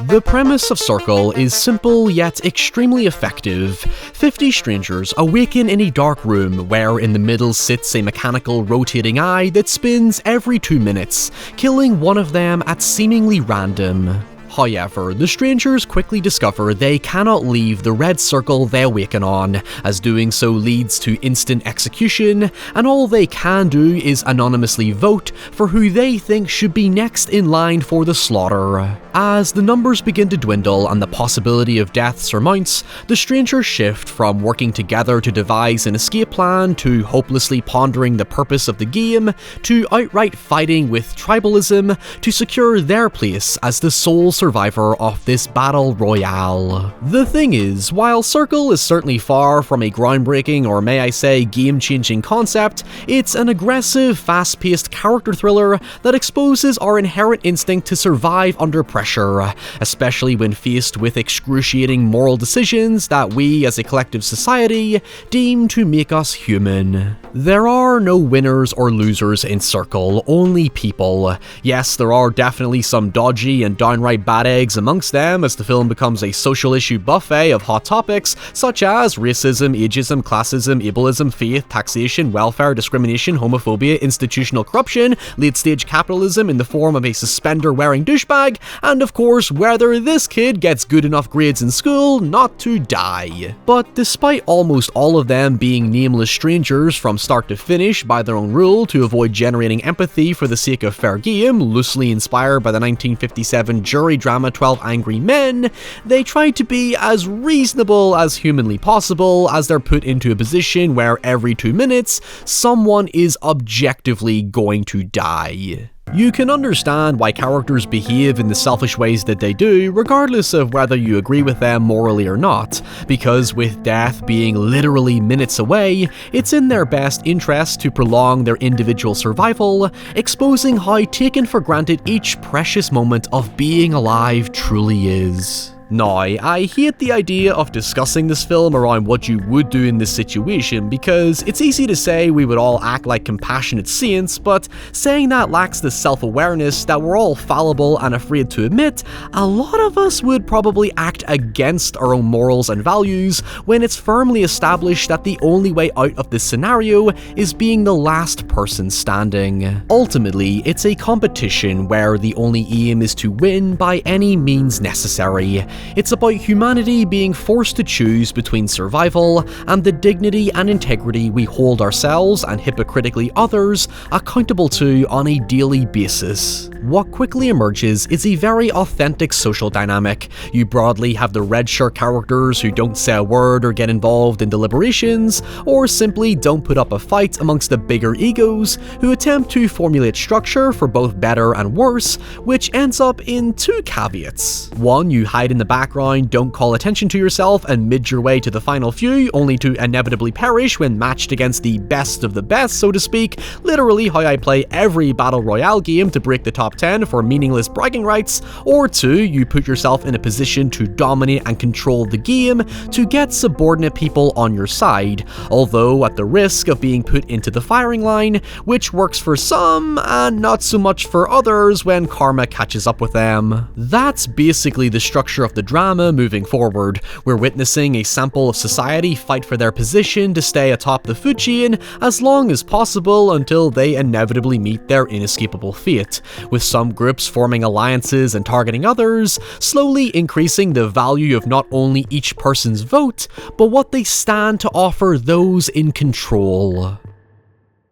The premise of SefChol is simple yet extremely effective. 50 strangers awaken in a dark room where in the middle sits a mechanical rotating eye that spins every 2 minutes, killing one of them at seemingly random. However, the strangers quickly discover they cannot leave the red circle they awaken on, as doing so leads to instant execution, and all they can do is anonymously vote for who they think should be next in line for the slaughter. As the numbers begin to dwindle and the possibility of death surmounts, the strangers shift from working together to devise an escape plan to hopelessly pondering the purpose of the game, to outright fighting with tribalism to secure their place as the sole survivor of this battle royale. The thing is, while SefChol is certainly far from a groundbreaking or may I say game-changing concept, it's an aggressive, fast-paced character thriller that exposes our inherent instinct to survive under pressure, especially when faced with excruciating moral decisions that we as a collective society deem to make us human. There are no winners or losers in SefChol, only people. Yes, there are definitely some dodgy and downright bad eggs amongst them as the film becomes a social issue buffet of hot topics such as racism, ageism, classism, ableism, faith, taxation, welfare, discrimination, homophobia, institutional corruption, late-stage capitalism in the form of a suspender-wearing douchebag, and of course whether this kid gets good enough grades in school not to die. But despite almost all of them being nameless strangers from start to finish by their own rule to avoid generating empathy for the sake of fair game, loosely inspired by the 1957 jury drama 12 Angry Men, they try to be as reasonable as humanly possible as they're put into a position where every 2 minutes, someone is objectively going to die. You can understand why characters behave in the selfish ways that they do, regardless of whether you agree with them morally or not, because with death being literally minutes away, it's in their best interest to prolong their individual survival, exposing how taken for granted each precious moment of being alive truly is. Now, I hate the idea of discussing this film around what you would do in this situation because it's easy to say we would all act like compassionate saints, but saying that lacks the self-awareness that we're all fallible and afraid to admit. A lot of us would probably act against our own morals and values when it's firmly established that the only way out of this scenario is being the last person standing. Ultimately, it's a competition where the only aim is to win by any means necessary. It's about humanity being forced to choose between survival and the dignity and integrity we hold ourselves and hypocritically others accountable to on a daily basis. What quickly emerges is a very authentic social dynamic. You broadly have the red shirt characters who don't say a word or get involved in deliberations, or simply don't put up a fight amongst the bigger egos who attempt to formulate structure for both better and worse, which ends up in 2 caveats. One, you hide in the background, don't call attention to yourself, and mid your way to the final few, only to inevitably perish when matched against the best of the best, so to speak, literally how I play every battle royale game to break the top 10 for meaningless bragging rights. Or 2, you put yourself in a position to dominate and control the game to get subordinate people on your side, although at the risk of being put into the firing line, which works for some and not so much for others when karma catches up with them. That's basically the structure of the drama moving forward. We're witnessing a sample of society fight for their position to stay atop the food chain as long as possible until they inevitably meet their inescapable fate, with some groups forming alliances and targeting others, slowly increasing the value of not only each person's vote, but what they stand to offer those in control.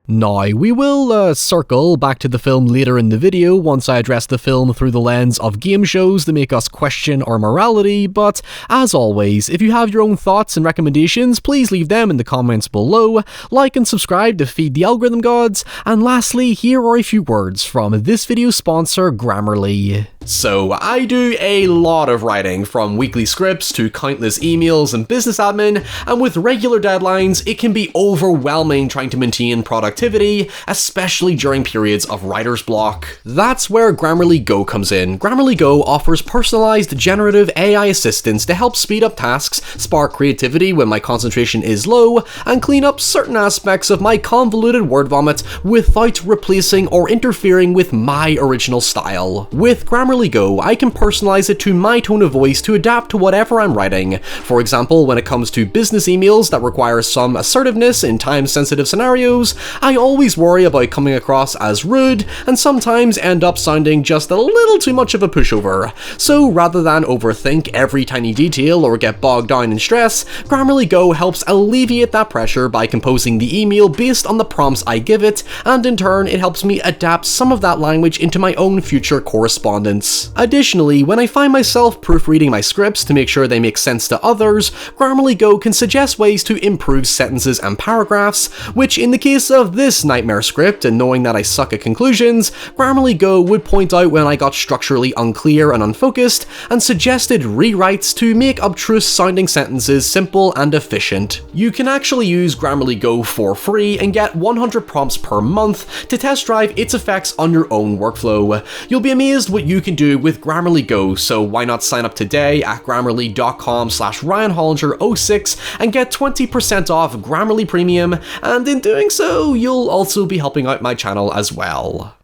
Now, we will circle back to the film later in the video once I address the film through the lens of game shows that make us question our morality, but as always, if you have your own thoughts and recommendations, please leave them in the comments below, like and subscribe to feed the algorithm gods, and lastly, here are a few words from this video's sponsor, Grammarly. So, I do a lot of writing, from weekly scripts to countless emails and business admin, and with regular deadlines, it can be overwhelming trying to maintain productivity, especially during periods of writer's block. That's where Grammarly Go comes in. Grammarly Go offers personalized generative AI assistance to help speed up tasks, spark creativity when my concentration is low, and clean up certain aspects of my convoluted word vomit without replacing or interfering with my original style. With Grammarly Grammarly.go, I can personalize it to my tone of voice to adapt to whatever I'm writing. For example, when it comes to business emails that require some assertiveness in time-sensitive scenarios, I always worry about coming across as rude, and sometimes end up sounding just a little too much of a pushover. So rather than overthink every tiny detail or get bogged down in stress, Grammarly.go helps alleviate that pressure by composing the email based on the prompts I give it, and in turn it helps me adapt some of that language into my own future correspondence. Additionally, when I find myself proofreading my scripts to make sure they make sense to others, Grammarly.go can suggest ways to improve sentences and paragraphs, which in the case of this nightmare script, and knowing that I suck at conclusions, Grammarly.go would point out when I got structurally unclear and unfocused, and suggested rewrites to make obtruse sounding sentences simple and efficient. You can actually use Grammarly.go for free and get 100 prompts per month to test drive its effects on your own workflow. You'll be amazed what you can do with Grammarly.go, so why not sign up today at grammarly.com/ryanhollinger06 and get 20% off Grammarly Premium, and in doing so, you'll also be helping out my channel as well.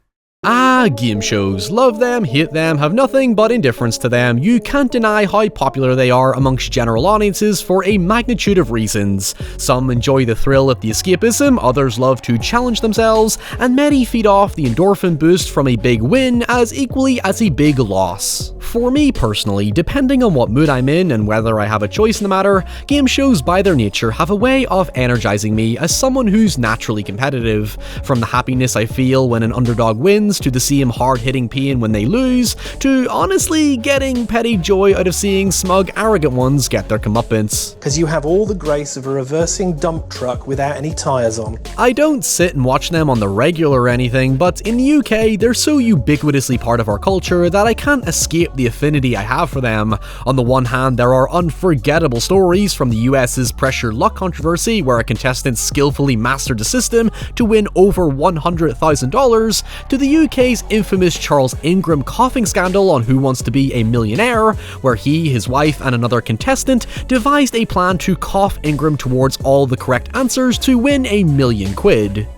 Game shows. Love them, hate them, have nothing but indifference to them. You can't deny how popular they are amongst general audiences for a magnitude of reasons. Some enjoy the thrill of the escapism, others love to challenge themselves, and many feed off the endorphin boost from a big win as equally as a big loss. For me personally, depending on what mood I'm in and whether I have a choice in the matter, game shows by their nature have a way of energizing me as someone who's naturally competitive. From the happiness I feel when an underdog wins, to the same hard-hitting pain when they lose, to honestly getting petty joy out of seeing smug, arrogant ones get their comeuppance. Because you have all the grace of a reversing dump truck without any tyres on. I don't sit and watch them on the regular or anything, but in the UK, they're so ubiquitously part of our culture that I can't escape the affinity I have for them. On the one hand, there are unforgettable stories from the US's pressure luck controversy, where a contestant skillfully mastered the system to win over $100,000, to the UK's infamous Charles Ingram coughing scandal on Who Wants to Be a Millionaire, where he, his wife, and another contestant devised a plan to cough Ingram towards all the correct answers to win £1 million.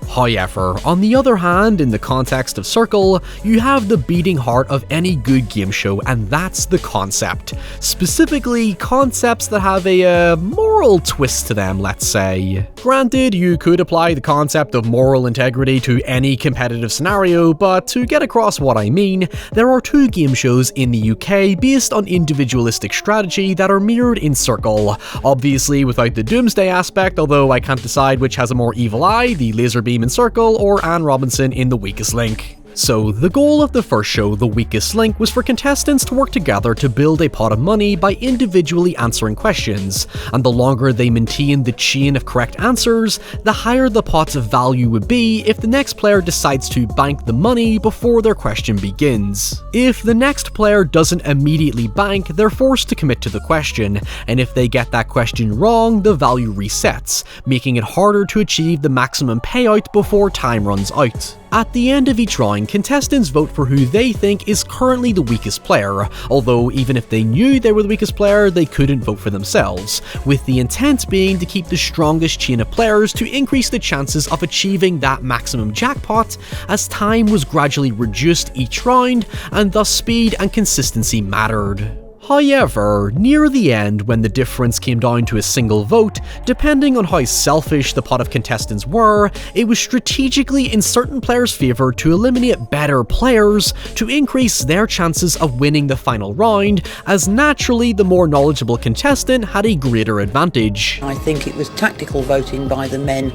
However, on the other hand, in the context of SefChol, you have the beating heart of any good game show, and that's the concept. Specifically, concepts that have a moral twist to them, let's say. Granted, you could apply the concept of moral integrity to any competitive scenario, but to get across what I mean, there are two game shows in the UK based on individualistic strategy that are mirrored in SefChol. Obviously without the doomsday aspect, although I can't decide which has a more evil eye, the laser beam in SefChol or Anne Robinson in The Weakest Link. So, the goal of the first show, The Weakest Link, was for contestants to work together to build a pot of money by individually answering questions, and the longer they maintained the chain of correct answers, the higher the pot's value would be if the next player decides to bank the money before their question begins. If the next player doesn't immediately bank, they're forced to commit to the question, and if they get that question wrong, the value resets, making it harder to achieve the maximum payout before time runs out. At the end of each round, contestants vote for who they think is currently the weakest player, although even if they knew they were the weakest player, they couldn't vote for themselves, with the intent being to keep the strongest chain of players to increase the chances of achieving that maximum jackpot, as time was gradually reduced each round, and thus speed and consistency mattered. However, near the end, when the difference came down to a single vote, depending on how selfish the pot of contestants were, it was strategically in certain players' favour to eliminate better players to increase their chances of winning the final round, as naturally the more knowledgeable contestant had a greater advantage. I think it was tactical voting by the men,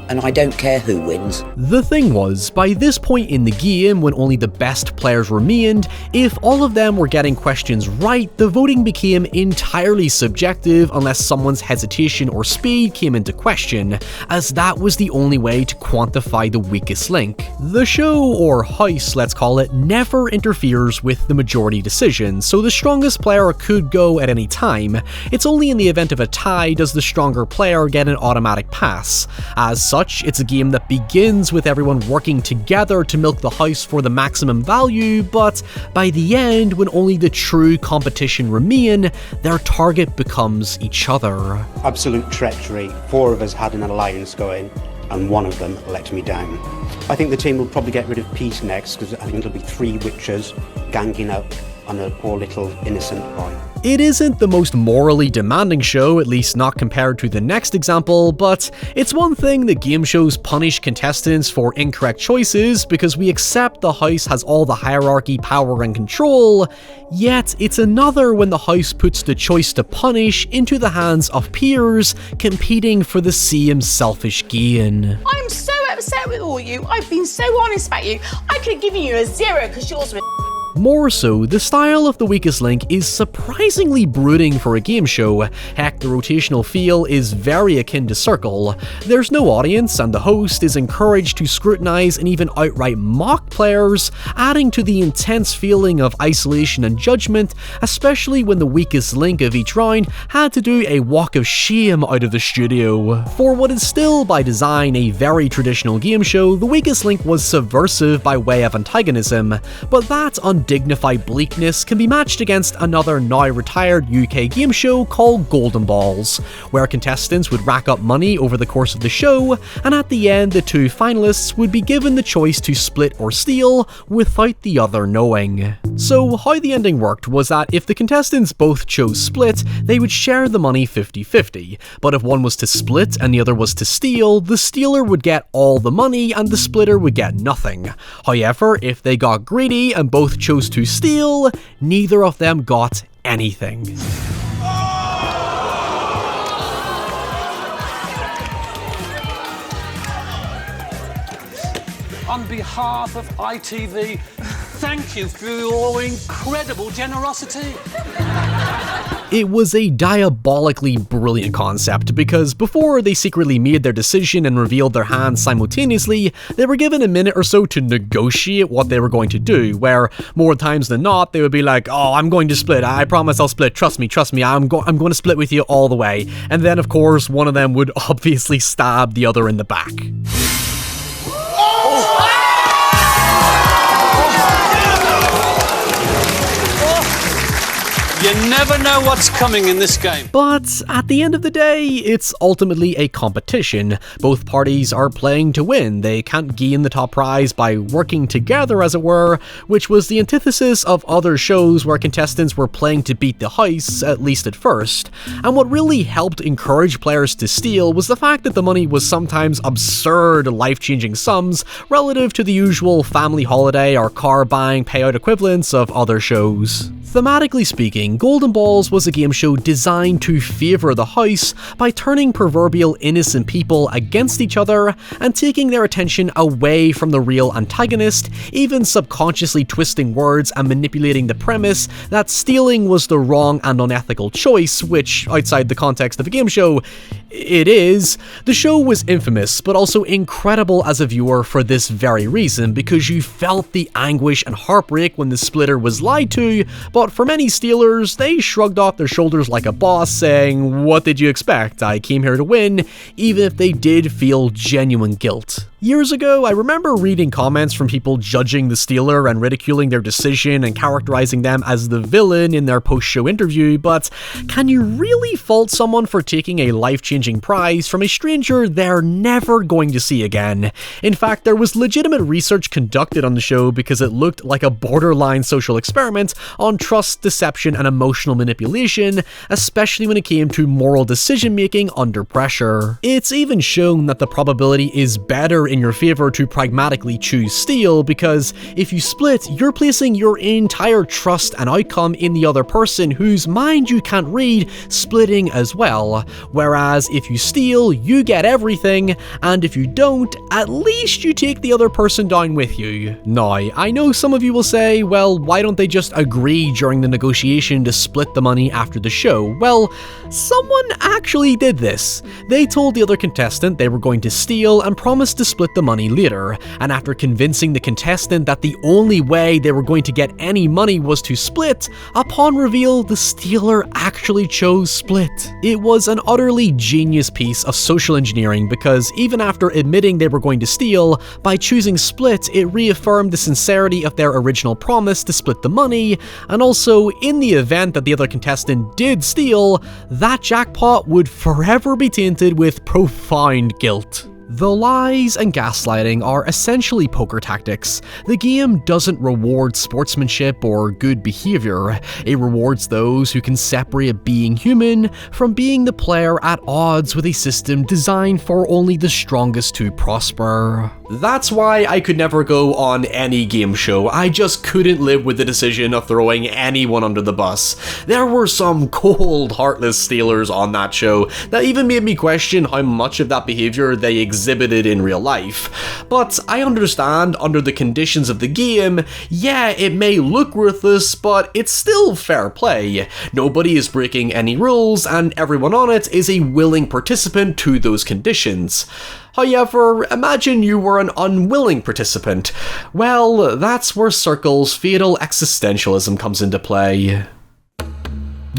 and I don't care who wins. The thing was, by this point in the game, when only the best players remained, if all of them were getting questions right, the voting became entirely subjective unless someone's hesitation or speed came into question, as that was the only way to quantify the weakest link. The show, or house let's call it, never interferes with the majority decision, so the strongest player could go at any time. It's only in the event of a tie does the stronger player get an automatic pass. As such, it's a game that begins with everyone working together to milk the house for the maximum value, but by the end, when only the true competition remain, their target becomes each other. Absolute treachery. 4 of us had an alliance going. and one of them let me down. I think the team will probably get rid of Peace next, because I think it'll be 3 witches ganging up on a poor little innocent boy. It isn't the most morally demanding show, at least not compared to the next example, but it's one thing that game shows punish contestants for incorrect choices because we accept the house has all the hierarchy, power and control, yet it's another when the house puts the choice to punish into the hands of peers competing for the same selfish gain. I'm so upset with all you. I've been so honest about you. I could have given you a 0 because yours were More so, the style of The Weakest Link is surprisingly brooding for a game show. Heck, the rotational feel is very akin to Circle. There's no audience, and the host is encouraged to scrutinize and even outright mock players, adding to the intense feeling of isolation and judgment, especially when the weakest link of each round had to do a walk of shame out of the studio. For what is still, by design, a very traditional game show, The Weakest Link was subversive by way of antagonism, but that undignified bleakness can be matched against another now retired UK game show called Golden Balls, where contestants would rack up money over the course of the show, and at the end the 2 finalists would be given the choice to split or steal without the other knowing. So how the ending worked was that if the contestants both chose split, they would share the money 50-50, but if one was to split and the other was to steal, the stealer would get all the money and the splitter would get nothing. However, if they got greedy and both chose to steal, neither of them got anything. On behalf of ITV, thank you for your incredible generosity. It was a diabolically brilliant concept, because before they secretly made their decision and revealed their hands simultaneously, they were given a minute or so to negotiate what they were going to do, where more times than not, they would be like, oh, I'm going to split, I promise I'll split, trust me, I'm going to split with you all the way. And then, of course, one of them would obviously stab the other in the back. You never know what's coming in this game. But at the end of the day, it's ultimately a competition. Both parties are playing to win. They can't gain the top prize by working together, as it were, which was the antithesis of other shows where contestants were playing to beat the house, at least at first. And what really helped encourage players to steal was the fact that the money was sometimes absurd, life-changing sums relative to the usual family holiday or car buying payout equivalents of other shows. Thematically speaking, Golden Balls was a game show designed to favour the house by turning proverbial innocent people against each other and taking their attention away from the real antagonist, even subconsciously twisting words and manipulating the premise that stealing was the wrong and unethical choice, which, outside the context of a game show, it is. The show was infamous, but also incredible as a viewer for this very reason, because you felt the anguish and heartbreak when the splitter was lied to, but for many stealers, they shrugged off their shoulders like a boss, saying, what did you expect? I came here to win, even if they did feel genuine guilt. Years ago, I remember reading comments from people judging the stealer and ridiculing their decision and characterizing them as the villain in their post-show interview, but can you really fault someone for taking a life-changing prize from a stranger they're never going to see again? In fact, there was legitimate research conducted on the show because it looked like a borderline social experiment on trust, deception, and emotional manipulation, especially when it came to moral decision-making under pressure. It's even shown that the probability is better in your favor to pragmatically choose steal, because if you split, you're placing your entire trust and outcome in the other person whose mind you can't read, splitting as well. Whereas if you steal, you get everything, and if you don't, at least you take the other person down with you. Now, I know some of you will say, well, why don't they just agree during the negotiation to split the money after the show? Well, someone actually did this. They told the other contestant they were going to steal and promised to split the money later, and after convincing the contestant that the only way they were going to get any money was to split, upon reveal, the stealer actually chose split. It was an utterly genius piece of social engineering, because even after admitting they were going to steal, by choosing split, it reaffirmed the sincerity of their original promise to split the money, and also, in the event that the other contestant did steal, that jackpot would forever be tainted with profound guilt. The lies and gaslighting are essentially poker tactics. The game doesn't reward sportsmanship or good behavior. It rewards those who can separate being human from being the player at odds with a system designed for only the strongest to prosper. That's why I could never go on any game show. I just couldn't live with the decision of throwing anyone under the bus. There were some cold, heartless stealers on that show that even made me question how much of that behavior they exhibited in real life. But I understand, under the conditions of the game, yeah, it may look ruthless, but it's still fair play. Nobody is breaking any rules, and everyone on it is a willing participant to those conditions. However, imagine you were an unwilling participant. Well, that's where SefChol's fatal existentialism comes into play.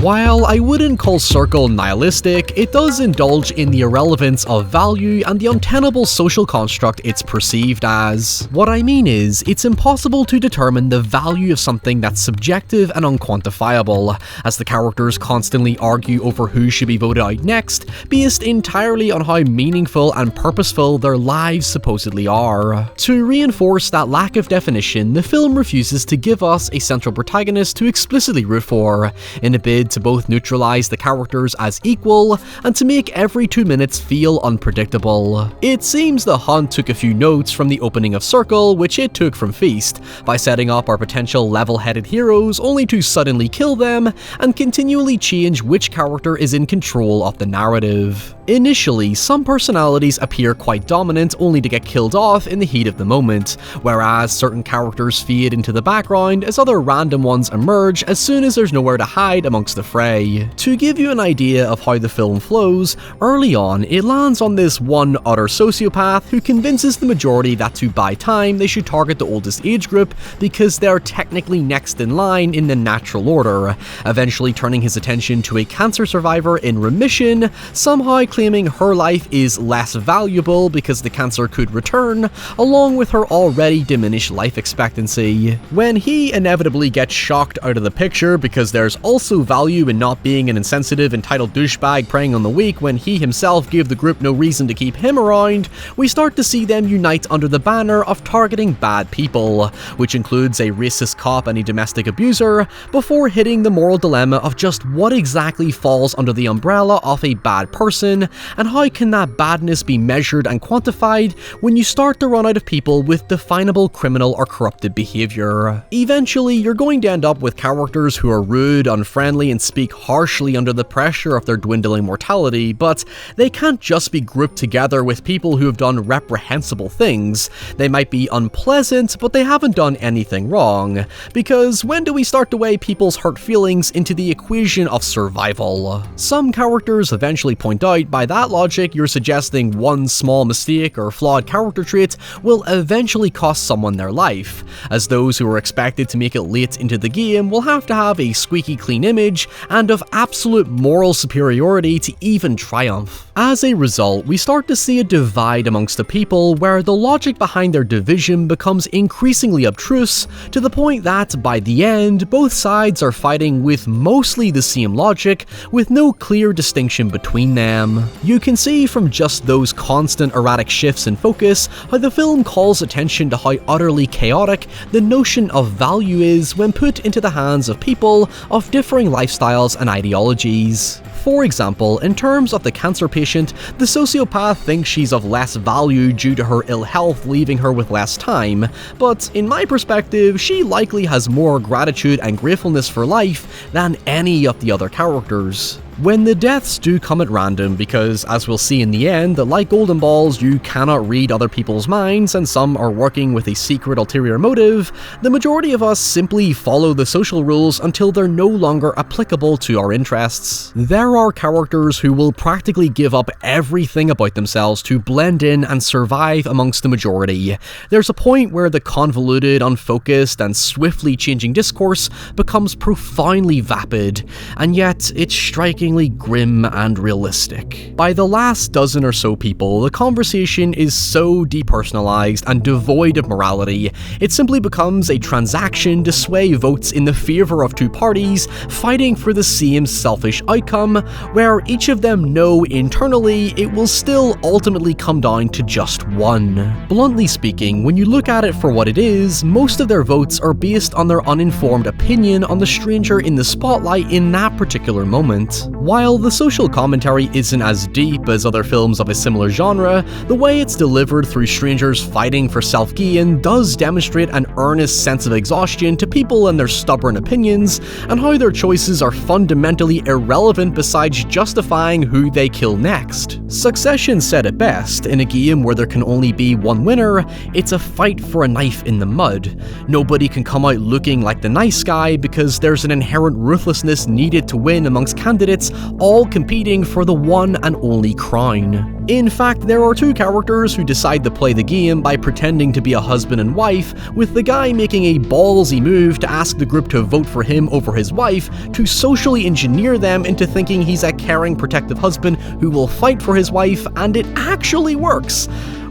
While I wouldn't call SefChol nihilistic, it does indulge in the irrelevance of value and the untenable social construct it's perceived as. What I mean is, it's impossible to determine the value of something that's subjective and unquantifiable, as the characters constantly argue over who should be voted out next, based entirely on how meaningful and purposeful their lives supposedly are. To reinforce that lack of definition, the film refuses to give us a central protagonist to explicitly root for, in a bid to both neutralize the characters as equal and to make every 2 minutes feel unpredictable. It seems the Hunt took a few notes from the opening of SefChol, which it took from Feast, by setting up our potential level-headed heroes only to suddenly kill them and continually change which character is in control of the narrative. Initially, some personalities appear quite dominant only to get killed off in the heat of the moment, whereas certain characters fade into the background as other random ones emerge as soon as there's nowhere to hide amongst the fray. To give you an idea of how the film flows, early on it lands on this one utter sociopath who convinces the majority that to buy time they should target the oldest age group because they're technically next in line in the natural order, eventually turning his attention to a cancer survivor in remission, somehow claiming her life is less valuable because the cancer could return, along with her already diminished life expectancy. When he inevitably gets shocked out of the picture because there's also value in not being an insensitive, entitled douchebag preying on the weak when he himself gave the group no reason to keep him around, we start to see them unite under the banner of targeting bad people, which includes a racist cop and a domestic abuser, before hitting the moral dilemma of just what exactly falls under the umbrella of a bad person, and how can that badness be measured and quantified when you start to run out of people with definable criminal or corrupted behavior. Eventually, you're going to end up with characters who are rude, unfriendly, and speak harshly under the pressure of their dwindling mortality, but they can't just be grouped together with people who have done reprehensible things. They might be unpleasant, but they haven't done anything wrong, because when do we start to weigh people's hurt feelings into the equation of survival? Some characters eventually point out, by that logic, you're suggesting one small mistake or flawed character trait will eventually cost someone their life, as those who are expected to make it late into the game will have to have a squeaky clean image and of absolute moral superiority to even triumph. As a result, we start to see a divide amongst the people where the logic behind their division becomes increasingly obtruse, to the point that, by the end, both sides are fighting with mostly the same logic, with no clear distinction between them. You can see from just those constant erratic shifts in focus how the film calls attention to how utterly chaotic the notion of value is when put into the hands of people of differing lifestyles and ideologies. For example, in terms of the cancer patient, the sociopath thinks she's of less value due to her ill health leaving her with less time, but in my perspective, she likely has more gratitude and gratefulness for life than any of the other characters. When the deaths do come at random, because as we'll see in the end, that like golden balls, you cannot read other people's minds and some are working with a secret ulterior motive, the majority of us simply follow the social rules until they're no longer applicable to our interests. There are characters who will practically give up everything about themselves to blend in and survive amongst the majority. There's a point where the convoluted, unfocused, and swiftly changing discourse becomes profoundly vapid, and yet it's striking strikingly grim and realistic. By the last dozen or so people, the conversation is so depersonalized and devoid of morality, it simply becomes a transaction to sway votes in the favor of two parties fighting for the same selfish outcome, where each of them know internally it will still ultimately come down to just one. Bluntly speaking, when you look at it for what it is, most of their votes are based on their uninformed opinion on the stranger in the spotlight in that particular moment. While the social commentary isn't as deep as other films of a similar genre, the way it's delivered through strangers fighting for self-gain does demonstrate an earnest sense of exhaustion to people and their stubborn opinions, and how their choices are fundamentally irrelevant besides justifying who they kill next. Succession said it best: in a game where there can only be one winner, it's a fight for a knife in the mud. Nobody can come out looking like the nice guy because there's an inherent ruthlessness needed to win amongst candidates all competing for the one and only crown. In fact, there are two characters who decide to play the game by pretending to be a husband and wife, with the guy making a ballsy move to ask the group to vote for him over his wife, to socially engineer them into thinking he's a caring, protective husband who will fight for his wife, and it actually works.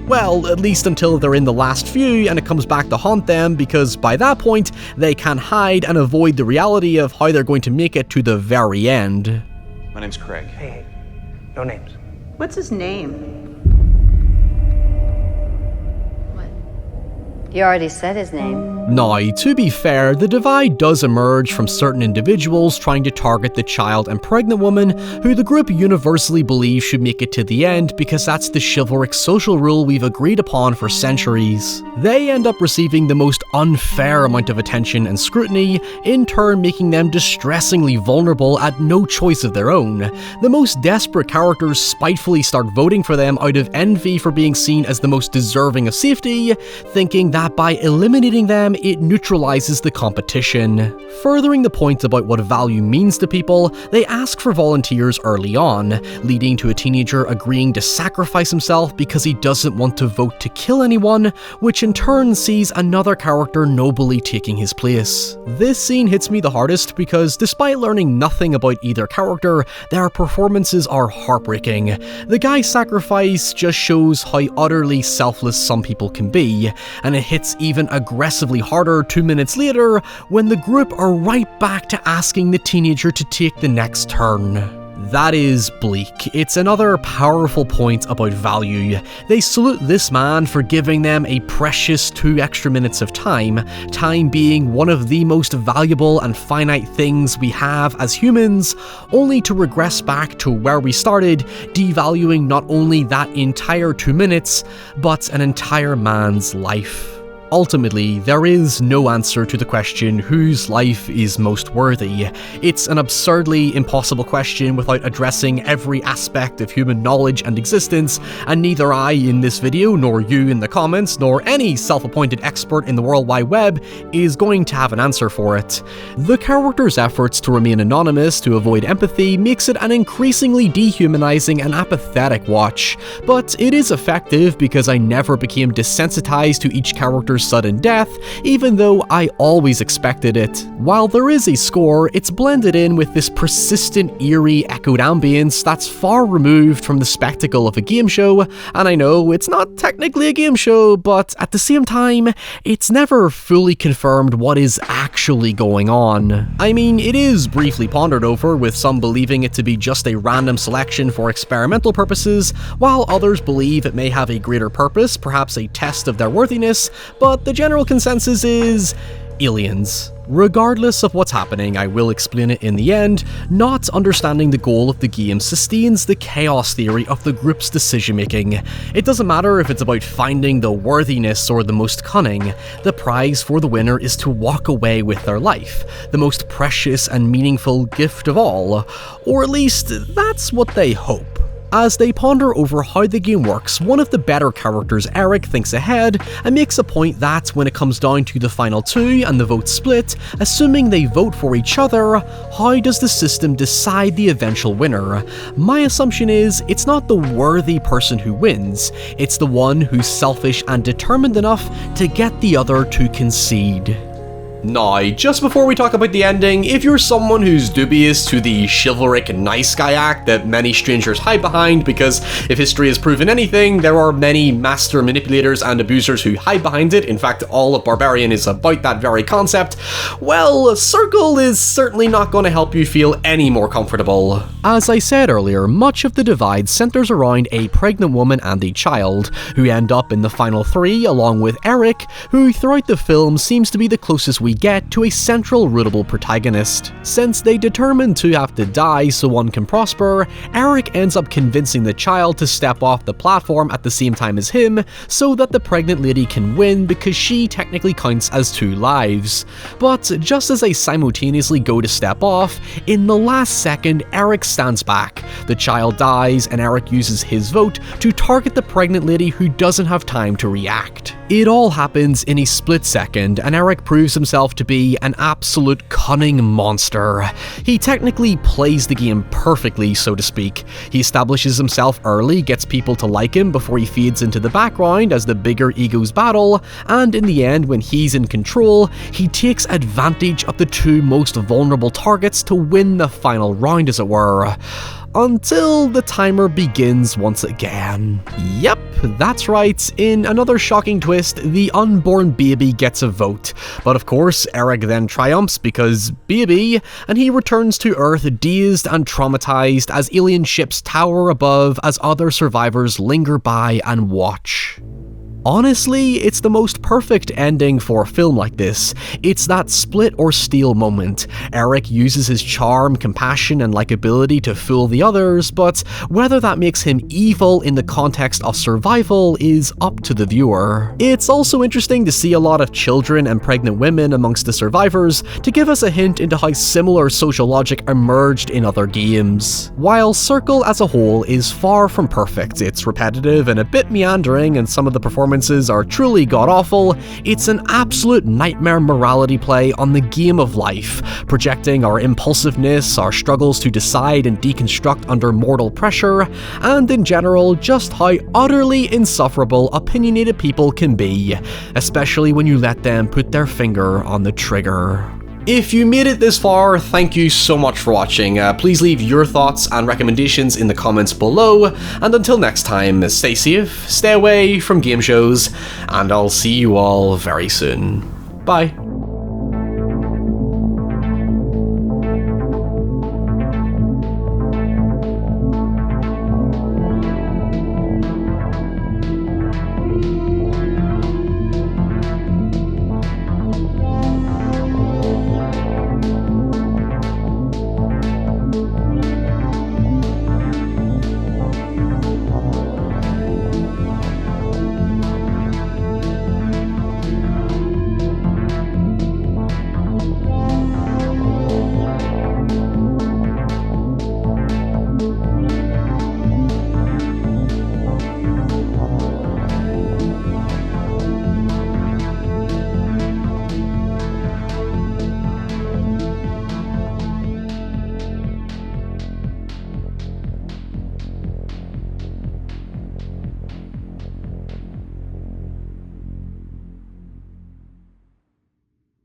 Well, at least until they're in the last few and it comes back to haunt them, because by that point, they can hide and avoid the reality of how they're going to make it to the very end. My name's Craig. Hey, no names. What's his name? You already said his name. Now, to be fair, the divide does emerge from certain individuals trying to target the child and pregnant woman who the group universally believes should make it to the end because that's the chivalric social rule we've agreed upon for centuries. They end up receiving the most unfair amount of attention and scrutiny, in turn making them distressingly vulnerable at no choice of their own. The most desperate characters spitefully start voting for them out of envy for being seen as the most deserving of safety, thinking that by eliminating them, it neutralizes the competition. Furthering the point about what value means to people, they ask for volunteers early on, leading to a teenager agreeing to sacrifice himself because he doesn't want to vote to kill anyone, which in turn sees another character nobly taking his place. This scene hits me the hardest because despite learning nothing about either character, their performances are heartbreaking. The guy's sacrifice just shows how utterly selfless some people can be, and it hits even aggressively harder 2 minutes later when the group are right back to asking the teenager to take the next turn. That is bleak. It's another powerful point about value. They salute this man for giving them a precious 2 extra minutes of time, time being one of the most valuable and finite things we have as humans, only to regress back to where we started, devaluing not only that entire 2 minutes, but an entire man's life. Ultimately, there is no answer to the question whose life is most worthy. It's an absurdly impossible question without addressing every aspect of human knowledge and existence, and neither I in this video, nor you in the comments, nor any self-appointed expert in the World Wide Web is going to have an answer for it. The character's efforts to remain anonymous to avoid empathy makes it an increasingly dehumanizing and apathetic watch, but it is effective because I never became desensitized to each character's sudden death, even though I always expected it. While there is a score, it's blended in with this persistent, eerie, echoed ambience that's far removed from the spectacle of a game show, and I know it's not technically a game show, but at the same time, it's never fully confirmed what is actually going on. I mean, it is briefly pondered over, with some believing it to be just a random selection for experimental purposes, while others believe it may have a greater purpose, perhaps a test of their worthiness, but the general consensus is aliens. Regardless of what's happening, I will explain it in the end. Not understanding the goal of the game sustains the chaos theory of the group's decision making. It doesn't matter if it's about finding the worthiness or the most cunning, the prize for the winner is to walk away with their life, the most precious and meaningful gift of all, or at least that's what they hope. As they ponder over how the game works, one of the better characters, Eric, thinks ahead and makes a point that when it comes down to the final 2 and the vote split, assuming they vote for each other, how does the system decide the eventual winner? My assumption is it's not the worthy person who wins, it's the one who's selfish and determined enough to get the other to concede. Now, just before we talk about the ending, if you're someone who's dubious to the chivalric nice guy act that many strangers hide behind, because if history has proven anything, there are many master manipulators and abusers who hide behind it. In fact, all of Barbarian is about that very concept. Well, Circle is certainly not going to help you feel any more comfortable. As I said earlier, much of the divide centers around a pregnant woman and a child, who end up in the final three along with Eric, who throughout the film seems to be the closest we get to a central rootable protagonist. Since they determined to have to die so one can prosper, Eric ends up convincing the child to step off the platform at the same time as him, so that the pregnant lady can win because she technically counts as 2 lives. But just as they simultaneously go to step off, in the last second Eric stands back. The child dies and Eric uses his vote to target the pregnant lady who doesn't have time to react. It all happens in a split second, and Eric proves himself to be an absolute cunning monster. He technically plays the game perfectly, so to speak. He establishes himself early, gets people to like him before he fades into the background as the bigger egos battle, and in the end, when he's in control, he takes advantage of the 2 most vulnerable targets to win the final round, as it were. Until the timer begins once again. Yep, that's right, in another shocking twist, the unborn baby gets a vote. But of course, Eric then triumphs because baby, and he returns to Earth dazed and traumatized as alien ships tower above as other survivors linger by and watch. Honestly, it's the most perfect ending for a film like this. It's that split or steal moment. Eric uses his charm, compassion, and likability to fool the others, but whether that makes him evil in the context of survival is up to the viewer. It's also interesting to see a lot of children and pregnant women amongst the survivors to give us a hint into how similar social logic emerged in other games. While Circle as a whole is far from perfect, it's repetitive and a bit meandering, and some of the performances are truly god-awful, it's an absolute nightmare morality play on the game of life, projecting our impulsiveness, our struggles to decide and deconstruct under mortal pressure, and in general, just how utterly insufferable opinionated people can be, especially when you let them put their finger on the trigger. If you made it this far, thank you so much for watching. Please leave your thoughts and recommendations in the comments below, and until next time, stay safe, stay away from game shows, and I'll see you all very soon. Bye.